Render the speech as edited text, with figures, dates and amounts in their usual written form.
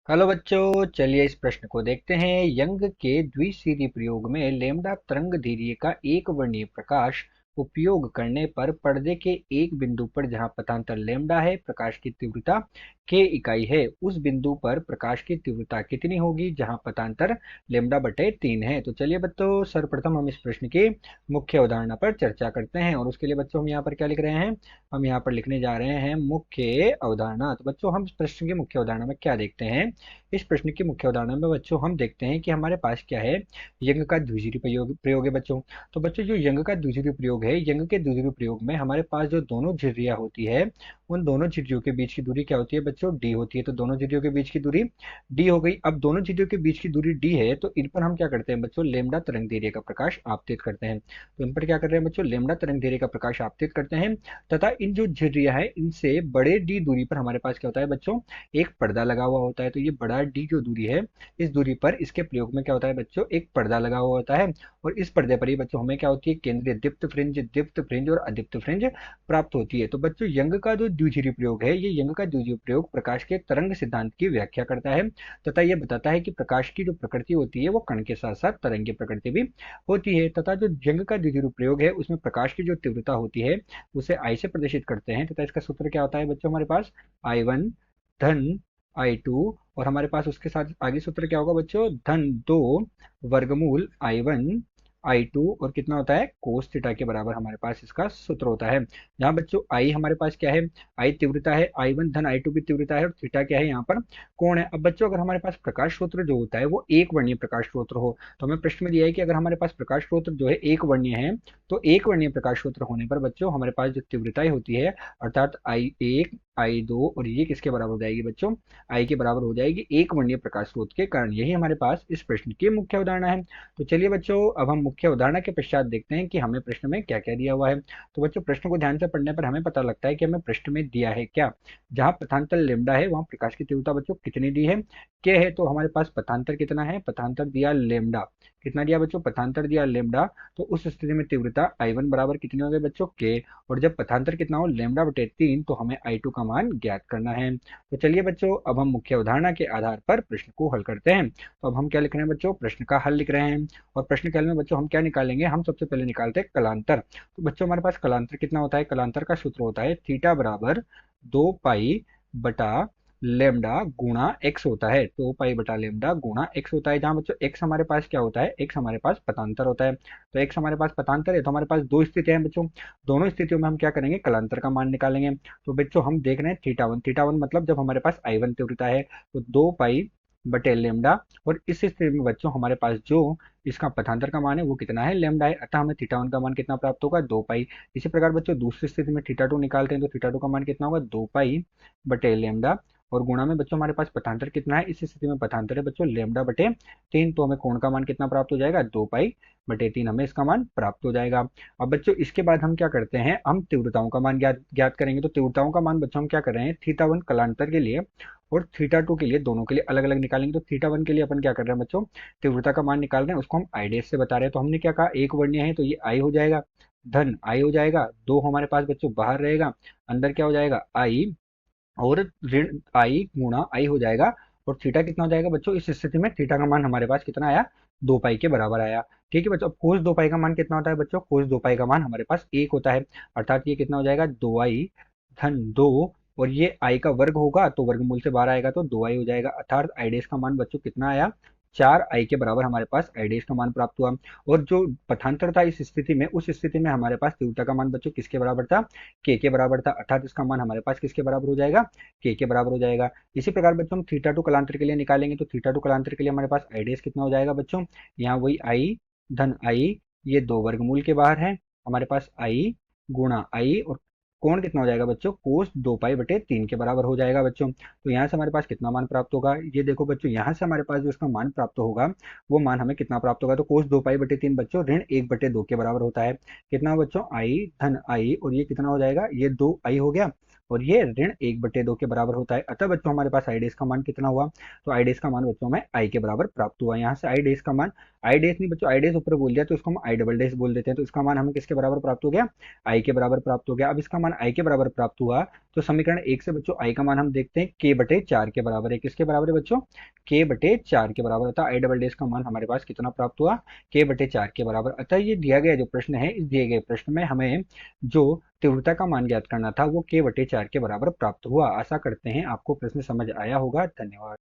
Hello बच्चों, चलिए इस प्रश्न को देखते हैं। यंग के द्विसूत्री प्रयोग में लैम्डा तरंगदैर्घ्य का एक वर्णीय प्रकाश उपयोग करने पर पर्दे के एक बिंदु पर जहां पथांतर लैम्डा है, प्रकाश की तीव्रता के इकाई है, उस बिंदु पर प्रकाश की तीव्रता कितनी होगी जहां पथांतर लैम्डा बटे 3 है। तो चलिए बच्चों, सर्वप्रथम हम इस प्रश्न की मुख्य अवधारणा पर चर्चा करते हैं और उसके लिए बच्चों हम यहाँ पर क्या लिख रहे हैं। हम यहाँ पर लिखने जा रहे हैं मुख्य अवधारणा। तो बच्चों हम इस प्रश्न की मुख्य अवधारणा में क्या देखते हैं। इस प्रश्न की मुख्य अवधारणा में बच्चों हम देखते हैं कि हमारे पास क्या है, यंग का द्विसूत्री प्रयोग है बच्चों। तो बच्चों जो यंग का द्विसूत्री प्रयोग है, यंग के द्विसूत्री प्रयोग में हमारे पास जो दोनों झिर्रियां होती है, उन दोनों झिर्रियों के बीच की दूरी क्या होती है बच्चों, डी होती है। तो दोनों झिर्रियों के बीच की दूरी डी हो गई। अब दोनों झिर्रियों के बीच की दूरी डी है तो इन पर हम क्या करते हैं बच्चों, लैम्डा तरंगदैर्घ्य का प्रकाश आपतित करते हैं। तो इन पर क्या कर रहे हैं बच्चों, लैम्डा तरंगदैर्घ्य का प्रकाश आपतित करते हैं। तथा इन जो झिर्रियां है इनसे बड़े डी दूरी पर हमारे पास क्या होता है बच्चों, एक पर्दा लगा हुआ होता है। तो ये बड़ा डी जो दूरी है, इस दूरी पर इसके प्रयोग में क्या होता है बच्चों, एक पर्दा लगा हुआ होता है। और इस पर्दे पर ही बच्चों हमें क्या होती है, केंद्रीय दीप्त फ्रिंज और अदीप्त फ्रिंज प्राप्त होती है। तो बच्चों यंग का जो द्वितीय प्रयोग है, ये यंग का द्वितीय प्रयोग प्रकाश के तरंग सिद्धांत की व्याख्या करता है तथा यह बताता है कि प्रकाश की जो प्रकृति होती है वो कण के साथ साथ तरंग की प्रकृति भी होती है। तथा जो यंग का द्वितीय प्रयोग है उसमें प्रकाश की जो तीव्रता होती है उसे आई से प्रदर्शित करते हैं। तथा इसका सूत्र क्या होता है बच्चों, हमारे पास I1 धन I2 और हमारे पास उसके साथ आगे सूत्र क्या होगा बच्चों, धन 2 वर्गमूल I1 I2 और कितना होता है, कोस थीटा के बराबर हमारे पास इसका सूत्र होता है। जहाँ बच्चों आई हमारे पास क्या है, आई तीव्रता है, I1 धन I2 भी तीव्रता है और थीटा क्या है यहाँ पर, कोण है। अब बच्चों अगर हमारे पास प्रकाश स्रोत जो होता है वो एक वर्णीय प्रकाश स्रोत हो, तो हमें प्रश्न में दिया है कि अगर हमारे पास प्रकाश स्रोत जो है एक वर्णीय है, तो एक वर्णीय प्रकाश स्रोत होने पर बच्चों हमारे पास जो तीव्रताएं होती है, अर्थात I1 I2 और ये किसके बराबर हो जाएगी बच्चों, आई के बराबर हो जाएगी एक वर्णीय प्रकाश स्रोत के कारण। यही हमारे पास इस प्रश्न की मुख्य अवधारणा है। तो चलिए बच्चों, अब हम मुख्य अवधारणा के पश्चात देखते हैं कि हमें प्रश्न में क्या क्या दिया हुआ है। तो बच्चों प्रश्न को ध्यान से पढ़ने पर हमें पता लगता है कि हमें प्रश्न में दिया है क्या, जहां पथांतर लेमडा है वहां प्रकाश की तीव्रता बच्चों कितनी दी है, क्या है। तो हमारे पास पथांतर कितना है, पथांतर दिया लेमडा, कितना दिया बच्चों, पथांतर दिया लेमडा। तो उस स्थिति में तीव्रता I1 बराबर कितनी हो गई बच्चों, के। और जब पथांतर कितना हो, लेमडा बटे 3, तो हमें I2 का मान ज्ञात करना है। तो चलिए बच्चों, अब हम मुख्य अवधारणा के आधार पर प्रश्न को हल करते हैं। तो अब हम क्या लिख रहे हैं बच्चों, प्रश्न का हल लिख रहे हैं। और प्रश्न के हल में बच्चों हम क्या निकालेंगे, हम सबसे पहले निकालते हैं कलांतर। तो बच्चों हमारे पास कलांतर कितना होता है, कलांतर का सूत्र होता है थीटा बराबर 2 पाई बटा लेमडा गुणा एक्स होता है। 2 पाई बटा लेमडा गुणा एक्स होता है, जहां बच्चों एक्स हमारे पास क्या होता है, एक्स हमारे पास पतांतर होता है। तो एक्स हमारे पास पतांतर है, तो हमारे पास दो स्थितियां हैं बच्चों, दोनों स्थितियों में हम क्या करेंगे, कलांतर का मान निकालेंगे। तो बच्चों हम देख रहे हैं थीटा वन मतलब जब हमारे पास I1 तीव्रता है, तो 2 पाई बटे लेमडा। और इस स्थिति में बच्चों हमारे पास जो इसका पथांतर का मान है वो कितना है, लेमडा है, अतः हमें थीटा वन का मान कितना प्राप्त होगा, 2 पाई। इसी प्रकार बच्चों दूसरी स्थिति में थीटा टू निकालते हैं, तो थीटा टू का मान कितना होगा, 2 पाई बटे लेमडा। और गुणा में बच्चों हमारे पास पथांतर कितना है, इस स्थिति में पथांतर है बच्चों लेमडा बटे 3, तो हमें कोण का मान कितना प्राप्त हो जाएगा, 2 पाई बटे 3 हमें इसका मान प्राप्त हो जाएगा। अब बच्चों इसके बाद हम क्या करते हैं, हम तीव्रताओं का मान ज्ञात ज्ञात करेंगे। तो तीव्रताओं का मान बच्चों हम क्या कर रहे हैं, थीटा वन कलांतर के लिए और थीटा टू के लिए, दोनों के लिए अलग अलग निकालेंगे। तो थीटा वन के लिए अपन क्या कर रहे हैं बच्चों, तीव्रता का मान निकाल रहे हैं, उसको हम आई डेश से बता रहे हैं। तो हमने क्या कहा, एक वर्णीय है तो ये आई हो जाएगा, धन आई हो जाएगा, दो हमारे पास बच्चों बाहर रहेगा, अंदर क्या हो जाएगा आई, और ऋण आई गुणा आई हो जाएगा। और थीटा कितना हो जाएगा बच्चों, इस स्थिति में थीटा का मान हमारे पास कितना आया, 2 पाई के बराबर आया। ठीक है बच्चों, अब कोस 2 पाई का मान कितना होता है बच्चों, कोस 2 पाई का मान हमारे पास 1 होता है, अर्थात ये कितना हो जाएगा, 2 आई धन 2, और ये आई का वर्ग होगा तो वर्गमूल से बाहर आएगा तो 2 आई हो जाएगा, अर्थात आई डेश का मान बच्चों कितना आया, 4 आई के बराबर हमारे पास आई डेश का मान प्राप्त हुआ। और जो पथांतर था इस स्थिति में, उस स्थिति में हमारे पास तीव्रता का मान बच्चों किसके बराबर था, के बराबर था, अर्थात इसका मान हमारे पास किसके बराबर हो जाएगा, के बराबर हो जाएगा। इसी प्रकार बच्चों हम थीटा टू कलांतर के लिए निकालेंगे। तो थीटा टू कलांतर के लिए हमारे पास आई डेश कितना हो जाएगा बच्चों, यहाँ वही आई धन आई, ये दो वर्गमूल के बाहर है, हमारे पास आई गुणा आई, और कोण कितना हो जाएगा बच्चों, कोस 2 पाई बटे 3 के बराबर हो जाएगा बच्चों। तो यहाँ से हमारे पास कितना मान प्राप्त होगा, ये देखो बच्चों, यहाँ से हमारे पास जो इसका मान प्राप्त होगा वो मान हमें कितना प्राप्त होगा, तो कोस 2 पाई बटे 3 बच्चों ऋण 1/2 के बराबर होता है। कितना बच्चों, आई धन आई, और ये कितना हो जाएगा, ये 2 आई हो गया, और ये ऋण 1/2 के बराबर होता है। अतः बच्चों हमारे पास आई डेज का मान कितना हुआ, तो आई डेज का मान बच्चों हमें आई के बराबर प्राप्त हुआ। यहाँ से आई डेज का मान, आई डेज नहीं बच्चों, आई डेज ऊपर बोल दिया तो इसको हम आई डबल डेज बोल देते हैं, तो इसका मान हमें किसके बराबर प्राप्त हो गया, आई के बराबर प्राप्त हो गया। अब इसका मान आई के बराबर प्राप्त हुआ तो समीकरण 1 से बच्चों आई का मान हम देखते हैं k/4 के बराबर है। किसके बराबर है बच्चों, k/4 के बराबर होता है। आई डबल डेज का मान हमारे पास कितना प्राप्त हुआ, k/4 के बराबर। अतः ये दिया गया जो प्रश्न है, इस दिए गए प्रश्न में हमें जो तीव्रता का मान ज्ञात करना था वो k/4 के बराबर प्राप्त हुआ। आशा करते हैं आपको प्रश्न समझ आया होगा। धन्यवाद।